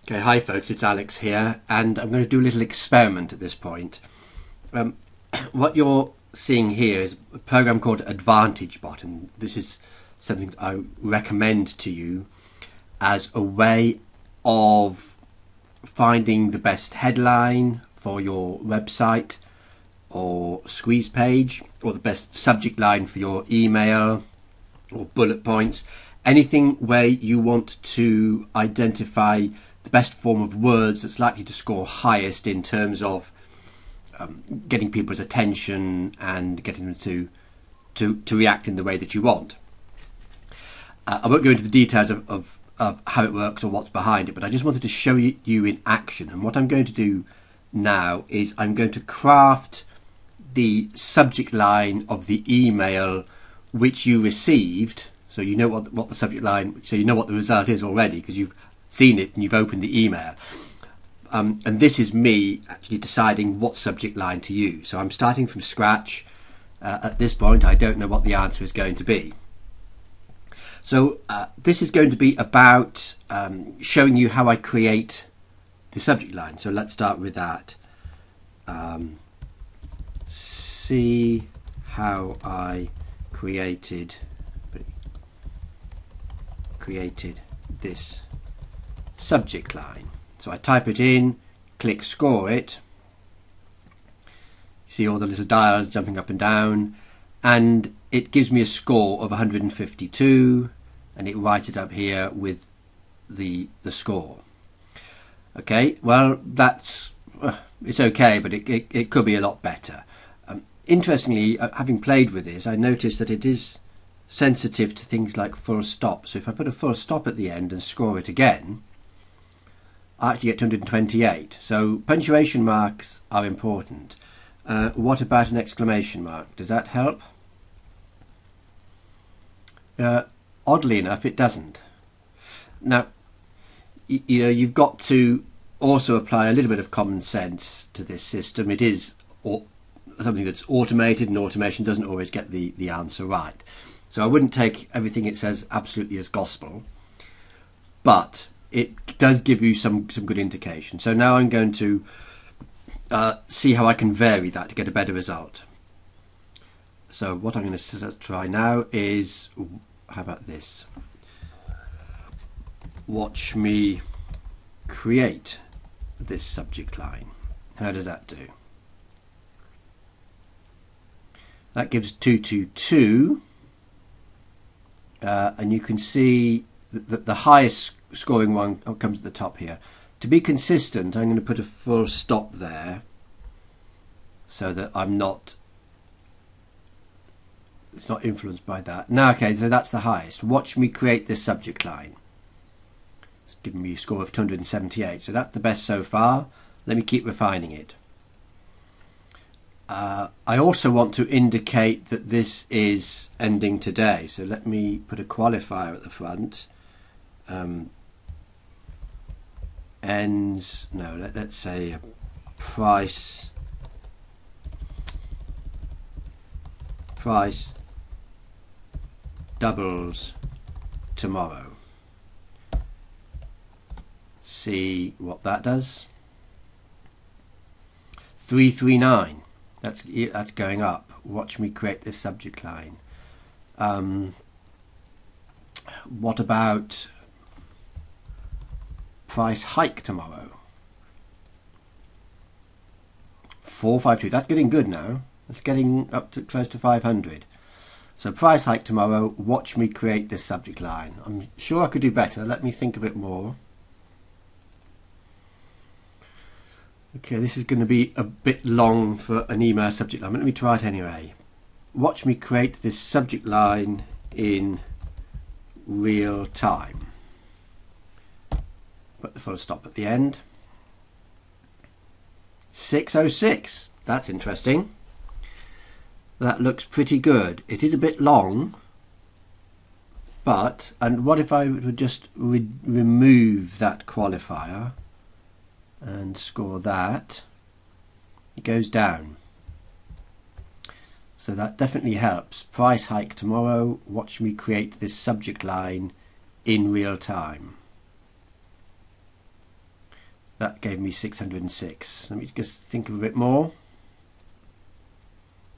Okay, hi folks, it's Alex here, and I'm going to do a little experiment at this point. What you're seeing here is a program called AdvantageBot, and this is something that I recommend to you as a way of finding the best headline for your website or squeeze page, or the best subject line for your email or bullet points, anything where you want to identify the best form of words that's likely to score highest in terms of getting people's attention and getting them to react in the way that you want. I won't go into the details of how it works or what's behind it, but I just wanted to show you in action. And what I'm going to do now is I'm going to craft the subject line of the email which you received, so you know what the subject line, so you know what the result is already because you've seen it and you've opened the email. And this is me actually deciding what subject line to use. So I'm starting from scratch. At this point, I don't know what the answer is going to be. So this is going to be about showing you how I create the subject line. So let's start with that. See how I created this subject line. So I type it in, click score it. See all the little dials jumping up and down, and it gives me a score of 152, and it writes it up here with the score. Okay, well that's it's okay, but it could be a lot better. Interestingly, having played with this, I noticed that it is sensitive to things like full stop. So if I put a full stop at the end and score it again, I actually get 228. So punctuation marks are important. What about an exclamation mark? Does that help? Oddly enough, it doesn't. Now, you know, you've got to also apply a little bit of common sense to this system. It is something that's automated, and automation doesn't always get the answer right. So I wouldn't take everything it says absolutely as gospel, but it does give you some good indication. So now I'm going to see how I can vary that to get a better result. So what I'm going to try now is, how about this? Watch me create this subject line. How does that do? That gives 222, and you can see that the highest scoring one comes at the top here. To be consistent, I'm going to put a full stop there so that it's not influenced by that. Now, okay, so that's the highest. Watch me create this subject line. It's giving me a score of 278, so that's the best so far. Let me keep refining it. I also want to indicate that this is ending today, so let me put a qualifier at the front. Ends, no, let's say price doubles tomorrow. See what that does. 339. That's going up. Watch me create this subject line. What about price hike tomorrow? 452. That's getting good now. It's getting up to close to 500. So price hike tomorrow. Watch me create this subject line. I'm sure I could do better. Let me think a bit more. Okay, this is going to be a bit long for an email subject line, but let me try it anyway. Watch me create this subject line in real time. Put the full stop at the end. 606. That's interesting. That looks pretty good. It is a bit long, but, and what if I would just remove that qualifier and score that? It goes down. So that definitely helps. Price hike tomorrow. Watch me create this subject line in real time. that gave me 606. Let me just think of a bit more.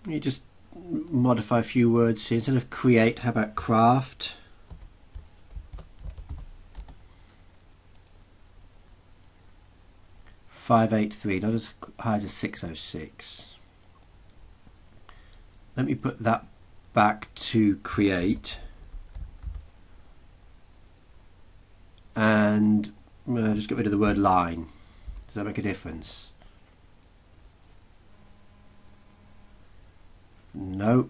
Let me just modify a few words here. Instead of create, how about craft? $583, not as high as a 606. Let me put that back to create, and just get rid of the word line. Does that make a difference? No.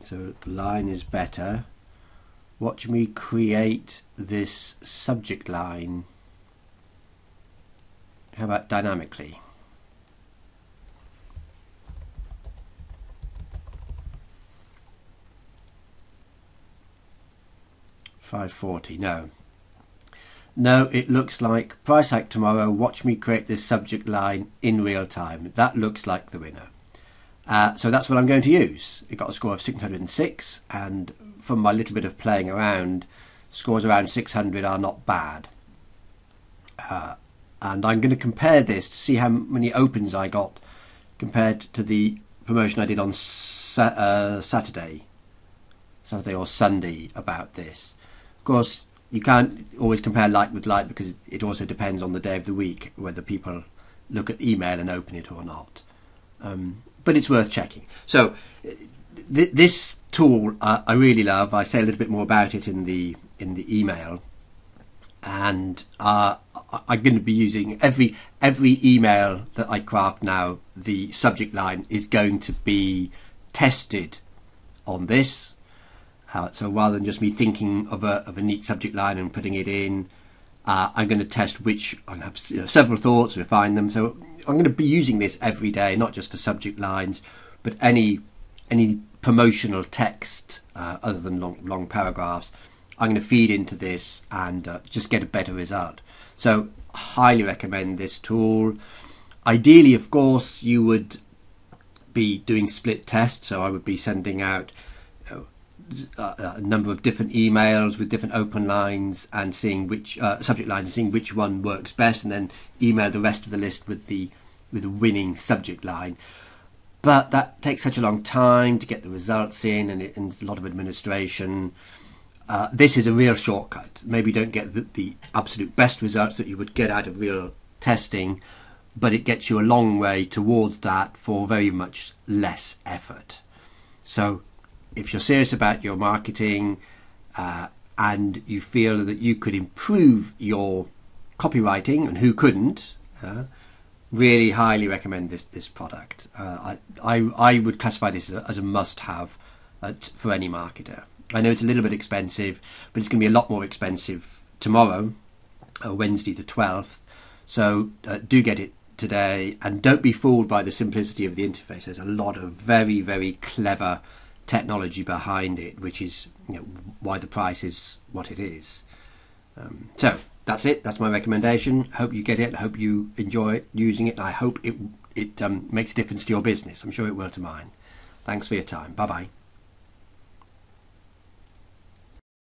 So line is better. Watch me create this subject line. How about dynamically? $540. No, it looks like price hike tomorrow. Watch me create this subject line in real time. That looks like the winner. So that's what I'm going to use. It got a score of 606, and from my little bit of playing around, scores around 600 are not bad. And I'm going to compare this to see how many opens I got compared to the promotion I did on Saturday or Sunday about this. Of course, you can't always compare like with like, because it also depends on the day of the week whether people look at email and open it or not. But it's worth checking. So this tool I really love. I say a little bit more about it in the email, and I'm going to be using every email that I craft now. The subject line is going to be tested on this. So rather than just me thinking of a neat subject line and putting it in, I'm going to test which. I have several thoughts, refine them. So I'm going to be using this every day, not just for subject lines, but any promotional text other than long paragraphs. I'm going to feed into this and just get a better result. So I highly recommend this tool. Ideally, of course, you would be doing split tests. So I would be sending out a number of different emails with different open lines and seeing which subject lines, and seeing which one works best, and then email the rest of the list with the winning subject line. But that takes such a long time to get the results in, and it's a lot of administration. This is a real shortcut. Maybe you don't get the absolute best results that you would get out of real testing, but it gets you a long way towards that for very much less effort. So if you're serious about your marketing and you feel that you could improve your copywriting, and who couldn't, really highly recommend this product. I would classify this as a must-have for any marketer. I know it's a little bit expensive, but it's going to be a lot more expensive tomorrow, Wednesday the 12th. So do get it today, and don't be fooled by the simplicity of the interface. There's a lot of very, very clever technology behind it, which is why the price is what it is. So that's it. That's my recommendation. Hope you get it. I hope you enjoy it, using it. I hope it makes a difference to your business. I'm sure it will to mine. Thanks for your time. Bye bye.